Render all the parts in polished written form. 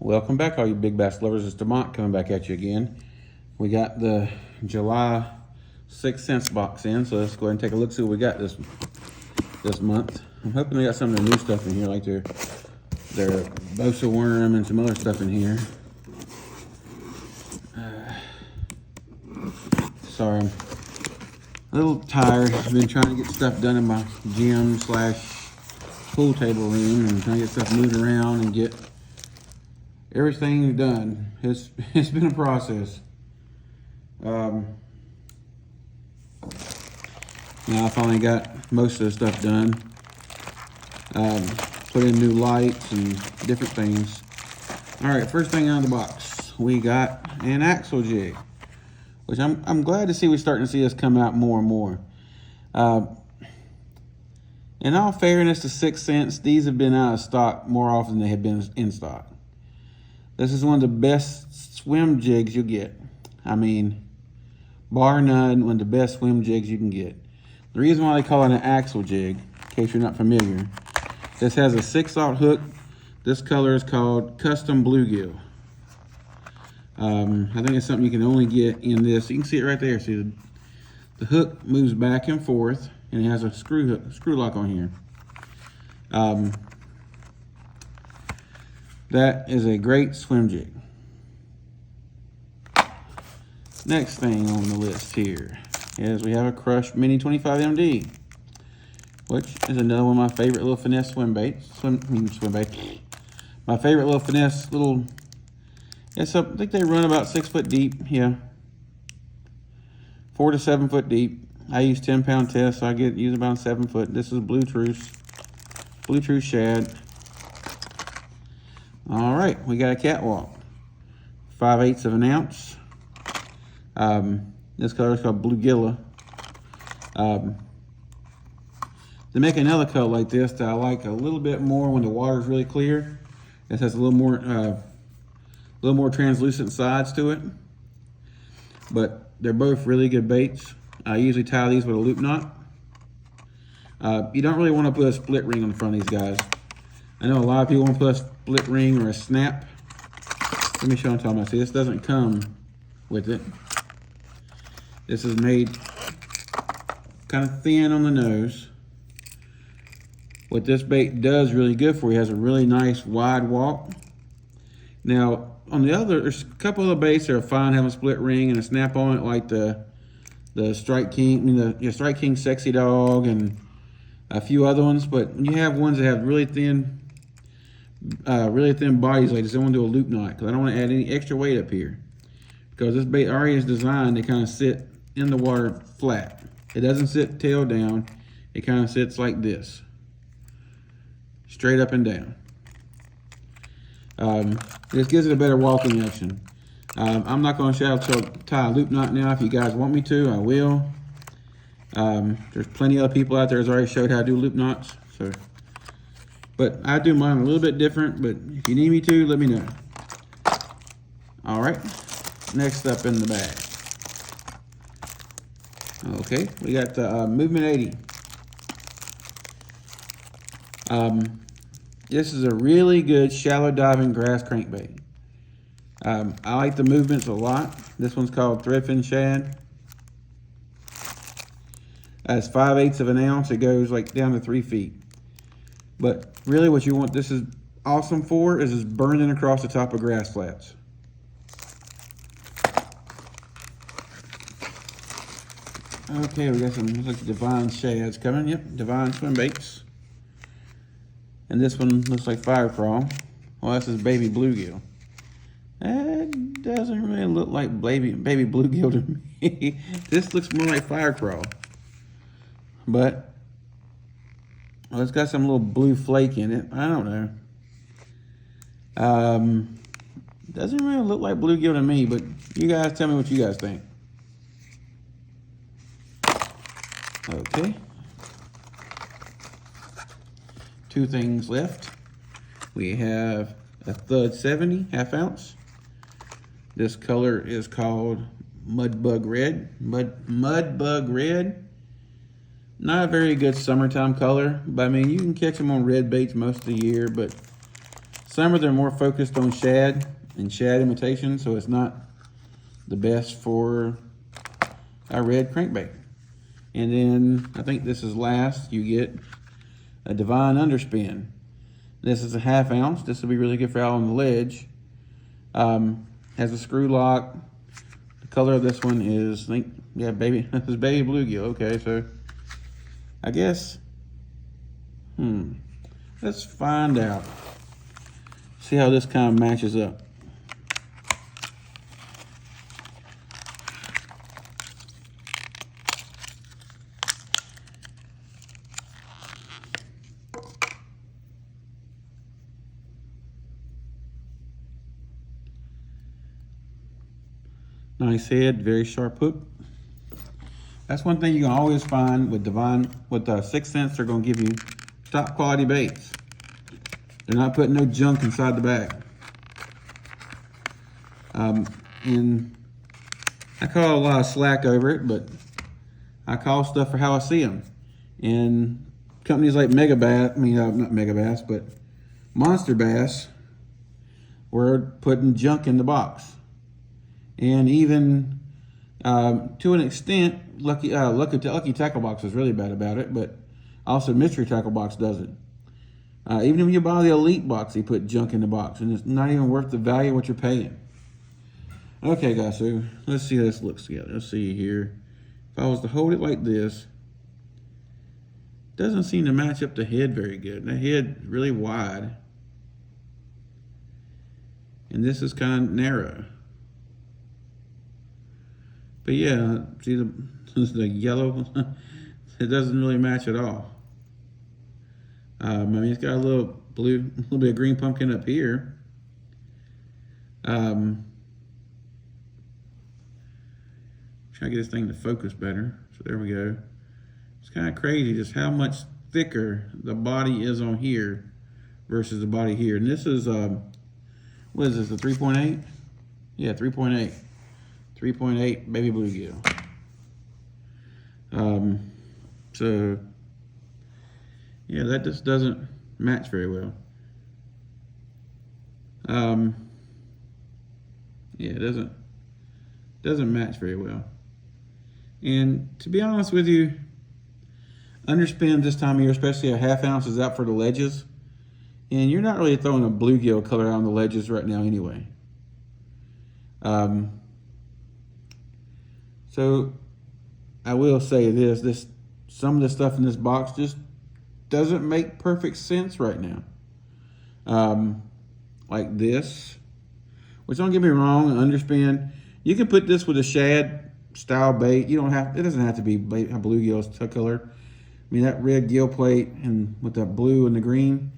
Welcome back, all you big bass lovers. It's DeMont coming back at you again. We got the July 6 cents box in, so let's go ahead and take a look, see what we got this month. I'm hoping they got some of the new stuff in here, like their Bosa worm and some other stuff in here. Sorry, I'm a little tired. I've been trying to get stuff done in my gym / pool table room and trying to get stuff moved around and get everything done. It's been a process. Now I finally got most of the stuff done. Put in new lights and different things. All right, first thing out of the box, we got an axle jig, which I'm glad to see we're starting to see this come out more and more. In all fairness to 6 cents, these have been out of stock more often than they have been in stock. This is one of the best swim jigs you'll get. I mean, bar none, one of the best swim jigs you can get. The reason why they call it an axle jig, in case you're not familiar, this has a 6/0 hook. This color is called Custom Bluegill. I think it's something you can only get in this. You can see it right there. See, the hook moves back and forth, and it has a screw lock on here. That is a great swim jig. Next thing on the list here is we have a Crush Mini 25 MD, which is another one of my favorite little finesse swim baits. My favorite little finesse little. I think they run about 6 foot deep. Yeah, 4 to 7 foot deep. I use 10-pound test, so I use about 7 foot. This is Blue Truce shad. All right, we got a catwalk, 5/8 of an ounce. This color is called Bluegilla. To make another color like this that I like a little bit more when the water is really clear, this has a little more translucent sides to it. But they're both really good baits. I usually tie these with a loop knot. You don't really want to put a split ring on the front of these guys. I know a lot of people want to put a split ring or a snap. Let me show you what I'm talking about. See, this doesn't come with it. This is made kind of thin on the nose. What this bait does really good for you, has a really nice wide walk. Now, on the other, there's a couple other baits that are fine, have a split ring and a snap on it, like the Strike King, Strike King Sexy Dog, and a few other ones. But you have ones that have really thin bodies like this. I want to do a loop knot because I don't want to add any extra weight up here, because this bait already is designed to kind of sit in the water flat. It doesn't sit tail down. It kind of sits like this, straight up and down. This gives it a better walking action. I'm not going to tie a loop knot now. If you guys want me to, I will. There's plenty of other people out there that's already showed how to do loop knots. But I do mine a little bit different, but if you need me to, let me know. All right, next up in the bag. Okay, we got the Movement 80. This is a really good shallow diving grass crankbait. I like the movements a lot. This one's called Threadfin Shad. It's 5/8 of an ounce. It goes like down to 3 feet. But really what you want this is awesome for is just burning across the top of grass flats. Okay, we got some, looks like Divine Shads coming. Yep, Divine Swim Baits. And this one looks like Fire Crawl. Well, this is Baby Bluegill. That doesn't really look like baby bluegill to me. This looks more like Fire Crawl. But, well, it's got some little blue flake in it. I don't know. Doesn't really look like bluegill to me, but you guys tell me what you guys think. Okay. 2 things left. We have a Thud 70 1/2 ounce. This color is called Mudbug Red. Mudbug Red. Not a very good summertime color, but I mean, you can catch them on red baits most of the year, but Some of them are more focused on shad and shad imitation, so it's not the best for a red crankbait. And then I think this is last, you get a Divine Underspin. This is a 1/2 ounce. This will be really good for out on the ledge. Has a screw lock. The color of this one is, I think, yeah, baby, this is baby bluegill. Okay, so I guess, let's find out. See how this kind of matches up. Nice head, very sharp hook. That's one thing you can always find with Divine, with 6th Sense. They're going to give you top quality baits. They're not putting no junk inside the bag. And I call a lot of slack over it, but I call stuff for how I see them. And companies like Megabass, not Megabass, but Monster Bass, were putting junk in the box. And even to an extent, Lucky Tackle Box is really bad about it, but also Mystery Tackle Box does it. Even if you buy the Elite box, they put junk in the box, and it's not even worth the value of what you're paying. Okay, guys, so let's see how this looks together. Let's see here. If I was to hold it like this, it doesn't seem to match up the head very good. The head is really wide, and this is kind of narrow. But yeah, see the yellow? It doesn't really match at all. It's got a little bit of green pumpkin up here. Trying to get this thing to focus better. So there we go. It's kind of crazy just how much thicker the body is on here versus the body here. And this is, what is this, the 3.8? Yeah, 3.8. 3.8 baby bluegill. So yeah, that just doesn't match very well. Yeah, it doesn't match very well. And to be honest with you, underspin this time of year, especially a 1/2 ounce, is out for the ledges. And you're not really throwing a bluegill color out on the ledges right now anyway. So I will say this, some of the stuff in this box just doesn't make perfect sense right now. Like this, which don't get me wrong, underspin. You can put this with a shad style bait. It doesn't have to be a bluegill's color. I mean, that red gill plate and with the blue and the green,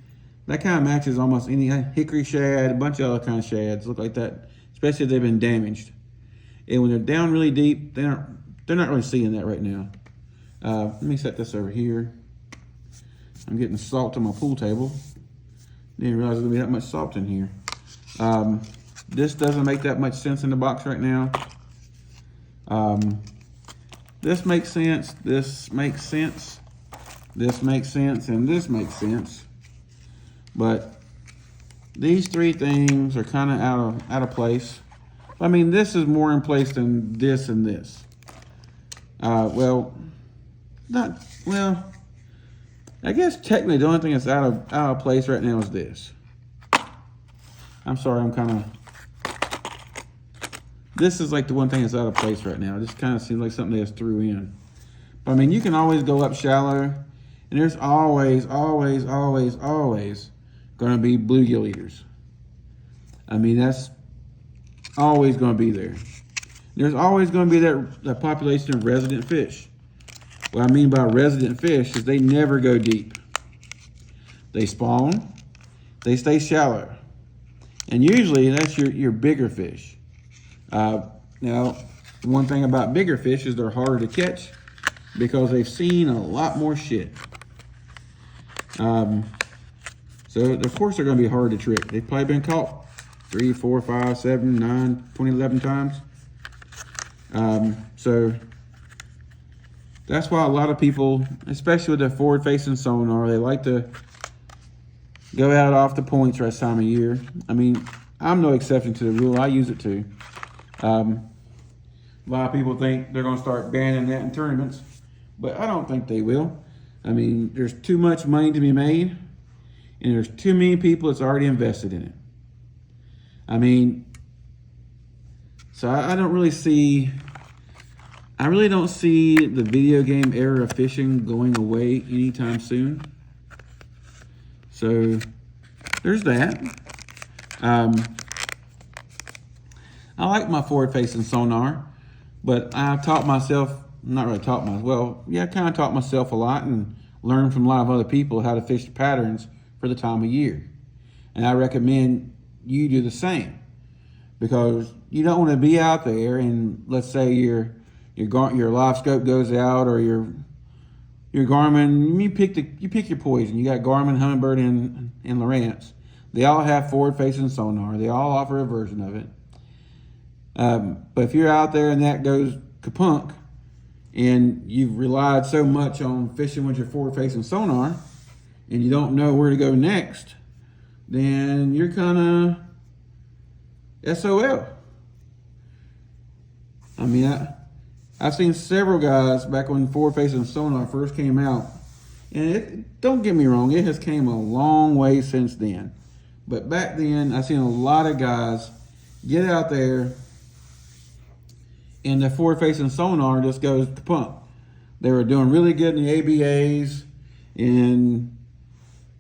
that kind of matches almost any hickory shad, a bunch of other kind of shads look like that, especially if they've been damaged. And when they're down really deep, they're not really seeing that right now. Let me set this over here. I'm getting salt on my pool table. Didn't realize there's gonna be that much salt in here. This doesn't make that much sense in the box right now. This makes sense, this makes sense, this makes sense, and this makes sense. But these three things are kind of out of place. I mean, this is more in place than this and this. I guess technically the only thing that's out of place right now is this. I'm sorry, this is like the one thing that's out of place right now. It just kind of seems like something they just threw in. But I mean, you can always go up shallow, and there's always going to be bluegill eaters. I mean, that's always going to be there. There's always going to be that population of resident fish. What I mean by resident fish is they never go deep. They spawn, they stay shallow. And usually that's your bigger fish. Now, one thing about bigger fish is they're harder to catch because they've seen a lot more shit. So of course they're going to be hard to trick. They've probably been caught 3, 4, 5, 7, 9, 20, 11 times. So that's why a lot of people, especially with their forward-facing sonar, they like to go out off the points rest time of year. I mean, I'm no exception to the rule. I use it too. A lot of people think they're going to start banning that in tournaments, but I don't think they will. I mean, there's too much money to be made, and there's too many people that's already invested in it. I mean, so I don't really see, I really don't see the video game era of fishing going away anytime soon. So there's that. I like my forward-facing sonar, but I taught myself, not really taught myself, well, yeah, I kind of taught myself a lot and learned from a lot of other people how to fish the patterns for the time of year. And I recommend you do the same, because you don't want to be out there and let's say your live scope goes out, or your Garmin, you pick your poison. You got Garmin, Humminbird, and Lowrance. They all have forward-facing sonar. They all offer a version of it. But if you're out there and that goes kapunk, and you've relied so much on fishing with your forward-facing sonar, and you don't know where to go next, then you're kind of SOL. I mean, I've seen several guys back when forward-facing sonar first came out, and don't get me wrong, it has came a long way since then. But back then, I've seen a lot of guys get out there and the forward-facing sonar just goes kapunk. They were doing really good in the ABAs, and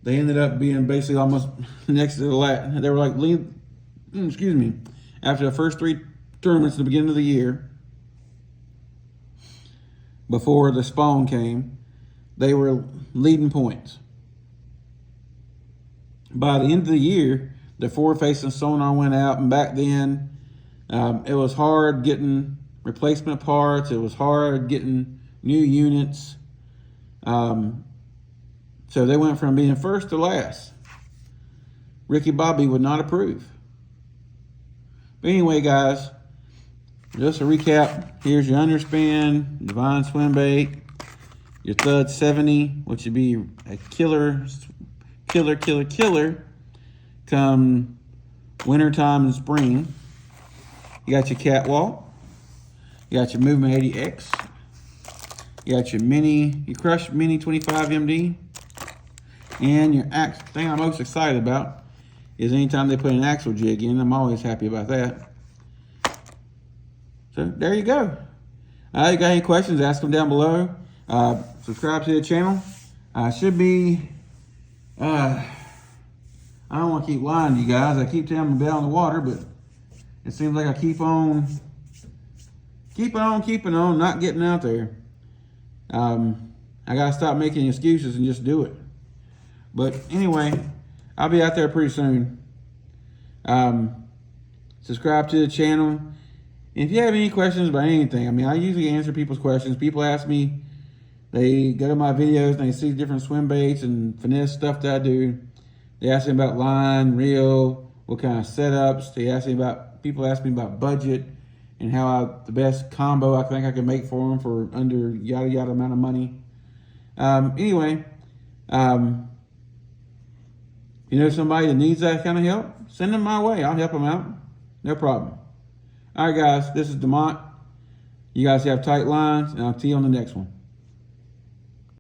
they ended up being basically almost next to the last. They were like, after the first 3 tournaments at the beginning of the year, before the spawn came, they were leading points. By the end of the year, the forward-facing sonar went out, and back then, it was hard getting replacement parts. It was hard getting new units. So they went from being first to last. Ricky Bobby would not approve. But anyway, guys, just a recap. Here's your underspin, Divine swim bait, your Thud 70, which would be a killer come wintertime and spring. You got your Catwalk. You got your Movement 80X. You got your Crush Mini 25 MD. And your axle. The thing I'm most excited about is anytime they put an axle jig in, I'm always happy about that. So there you go. You got any questions, ask them down below. Subscribe to the channel. Should be, I don't want to keep lying to you guys. I keep telling them to be on the water, but it seems like I keep on keeping on, not getting out there. I got to stop making excuses and just do it. But anyway, I'll be out there pretty soon. Subscribe to the channel. And if you have any questions about anything, I mean, I usually answer people's questions. People ask me, they go to my videos and they see different swim baits and finesse stuff that I do. They ask me about line, reel, what kind of setups. People ask me about budget and the best combo I think I can make for them for under yada yada amount of money. Anyway, you know somebody that needs that kind of help, send them my way. I'll help them out. No problem. All right, guys, this is DeMont. You guys have tight lines, and I'll see you on the next one.